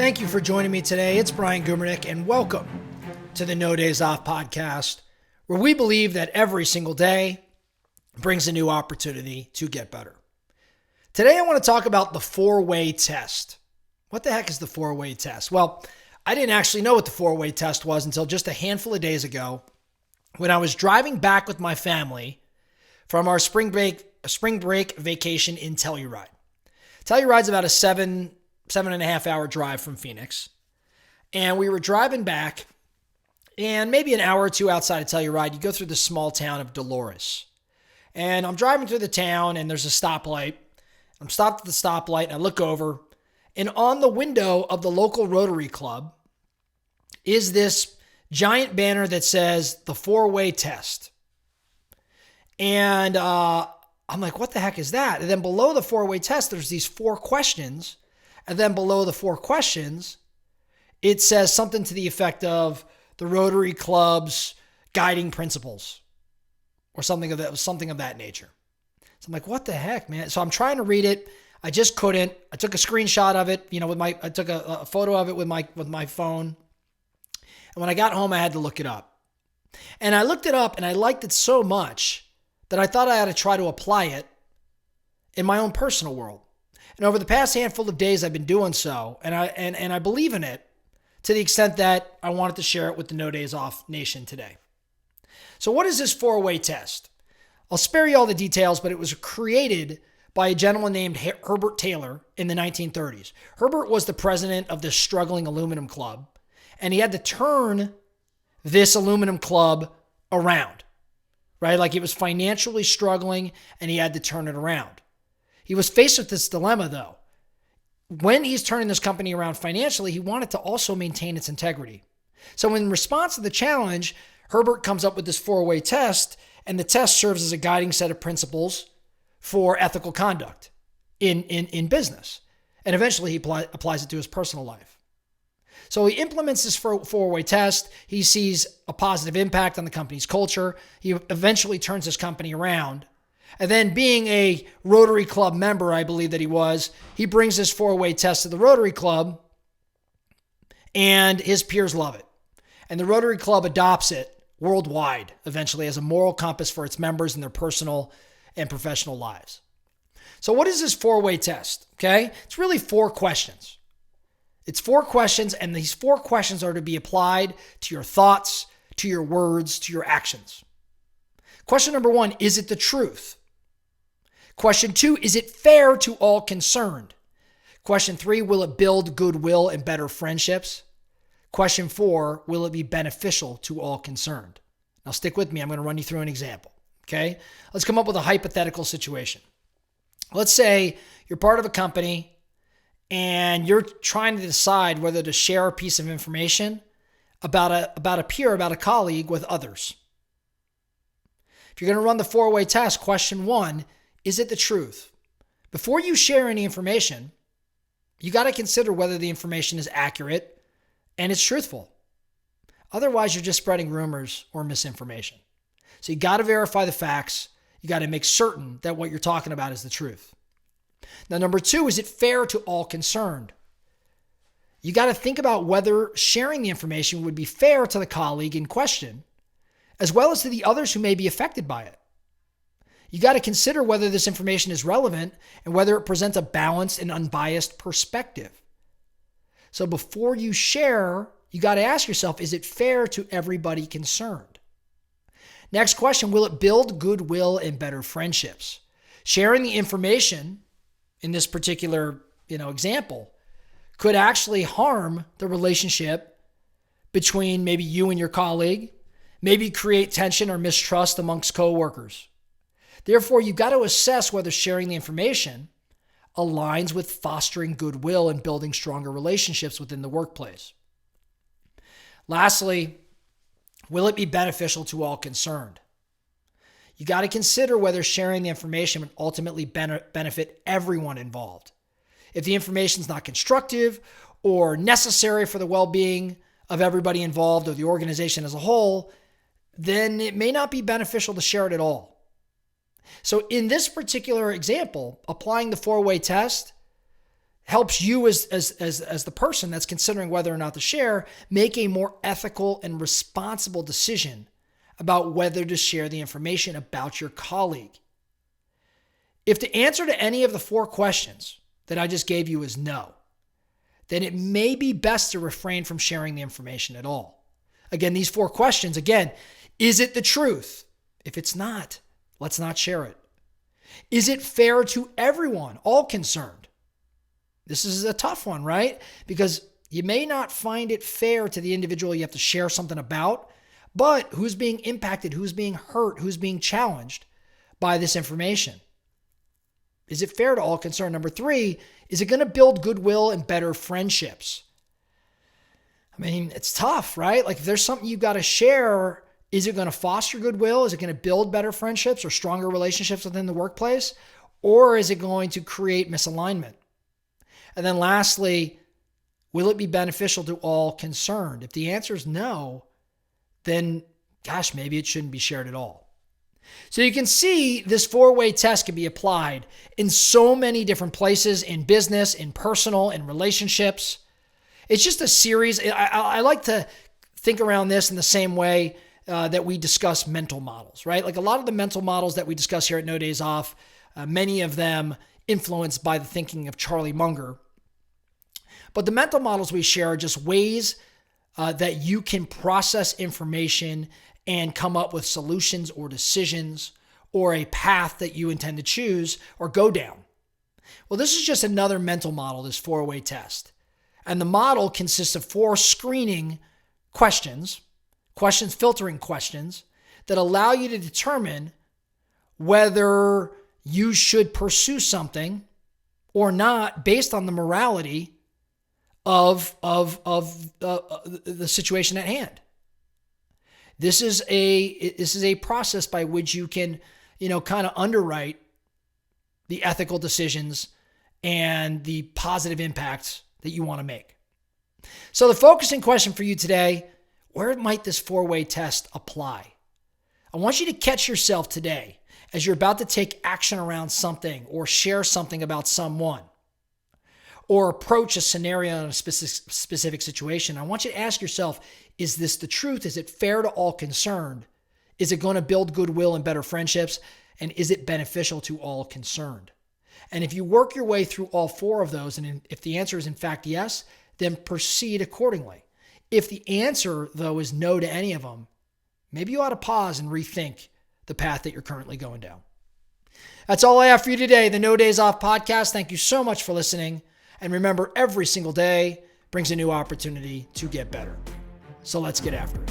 Thank you for joining me today. It's Brian Gumernick, and welcome to the No Days Off podcast, where we believe that every single day brings a new opportunity to get better. Today, I want to talk about the four-way test. What the heck is the four-way test? Well, I didn't actually know what the four-way test was until just a handful of days ago when I was driving back with my family from our spring break vacation in Telluride. Telluride's about a seven and a half hour drive from Phoenix. And we were driving back, and maybe an hour or two outside of Telluride, you go through the small town of Dolores. And I'm driving through the town, and there's a stoplight. I'm stopped at the stoplight, and I look over, and on the window of the local Rotary Club is this giant banner that says the four-way test. And I'm like, what the heck is that? And then below the four-way test, there's these four questions. And then below the four questions, it says something to the effect of the Rotary Club's guiding principles or something of that nature. So I'm like, what the heck, man? So I'm trying to read it. I just couldn't. I took a screenshot of it, I took a photo of it with my phone. And when I got home, I had to look it up. And I looked it up, and I liked it so much that I thought I had to try to apply it in my own personal world. And over the past handful of days, I've been doing so, and I believe in it to the extent that I wanted to share it with the No Days Off Nation today. So what is this four-way test? I'll spare you all the details, but it was created by a gentleman named Herbert Taylor in the 1930s. Herbert was the president of this struggling aluminum club, and he had to turn this aluminum club around, right? Like it was financially struggling, and he had to turn it around. He was faced with this dilemma, though. When he's turning this company around financially, he wanted to also maintain its integrity. So in response to the challenge, Herbert comes up with this four-way test, and the test serves as a guiding set of principles for ethical conduct in business. And eventually he applies it to his personal life. So he implements this four-way test. He sees a positive impact on the company's culture. He eventually turns his company around. And then being a Rotary Club member, I believe that he brings this four-way test to the Rotary Club, and his peers love it. And the Rotary Club adopts it worldwide, eventually, as a moral compass for its members in their personal and professional lives. So what is this four-way test? Okay, it's really four questions. It's four questions, and these four questions are to be applied to your thoughts, to your words, to your actions. Question number one, is it the truth? Question two, is it fair to all concerned? Question three, will it build goodwill and better friendships? Question four, will it be beneficial to all concerned? Now stick with me. I'm going to run you through an example. Okay. Let's come up with a hypothetical situation. Let's say you're part of a company and you're trying to decide whether to share a piece of information about a peer, about a colleague with others. If you're going to run the four-way test, question one, is it the truth? Before you share any information, you got to consider whether the information is accurate and it's truthful. Otherwise, you're just spreading rumors or misinformation. So you got to verify the facts. You got to make certain that what you're talking about is the truth. Now, number two, is it fair to all concerned? You got to think about whether sharing the information would be fair to the colleague in question, as well as to the others who may be affected by it. You got to consider whether this information is relevant and whether it presents a balanced and unbiased perspective. So before you share, you got to ask yourself, is it fair to everybody concerned? Next question, will it build goodwill and better friendships? Sharing the information in this particular, example could actually harm the relationship between maybe you and your colleague, maybe create tension or mistrust amongst coworkers. Therefore, you've got to assess whether sharing the information aligns with fostering goodwill and building stronger relationships within the workplace. Lastly, will it be beneficial to all concerned? You got to consider whether sharing the information would ultimately benefit everyone involved. If the information is not constructive or necessary for the well-being of everybody involved or the organization as a whole, then it may not be beneficial to share it at all. So in this particular example, applying the four-way test helps you as the person that's considering whether or not to share, make a more ethical and responsible decision about whether to share the information about your colleague. If the answer to any of the 4 questions that I just gave you is no, then it may be best to refrain from sharing the information at all. Again, these 4 questions, is it the truth? If it's not, let's not share it. Is it fair to everyone, all concerned? This is a tough one, right? Because you may not find it fair to the individual you have to share something about, but who's being impacted, who's being hurt, who's being challenged by this information? Is it fair to all concerned? Number 3, is it going to build goodwill and better friendships? I mean, it's tough, right? Like if there's something you've got to share, is it going to foster goodwill? Is it going to build better friendships or stronger relationships within the workplace? Or is it going to create misalignment? And then lastly, will it be beneficial to all concerned? If the answer is no, then gosh, maybe it shouldn't be shared at all. So you can see this 4-way test can be applied in so many different places, in business, in personal, in relationships. It's just a series. I like to think around this in the same way that we discuss mental models, right? Like a lot of the mental models that we discuss here at No Days Off, many of them influenced by the thinking of Charlie Munger. But the mental models we share are just ways that you can process information and come up with solutions or decisions or a path that you intend to choose or go down. Well, this is just another mental model, this 4-way test. And the model consists of 4 screening questions, filtering questions that allow you to determine whether you should pursue something or not based on the morality of the situation at hand. This is a process by which you can, kind of underwrite the ethical decisions and the positive impacts that you want to make. So the focusing question for you today, where might this 4-way test apply? I want you to catch yourself today as you're about to take action around something or share something about someone or approach a scenario in a specific situation. I want you to ask yourself, is this the truth? Is it fair to all concerned? Is it going to build goodwill and better friendships? And is it beneficial to all concerned? And if you work your way through all 4 of those, and if the answer is in fact yes, then proceed accordingly. If the answer, though, is no to any of them, maybe you ought to pause and rethink the path that you're currently going down. That's all I have for you today, the No Days Off podcast. Thank you so much for listening. And remember, every single day brings a new opportunity to get better. So let's get after it.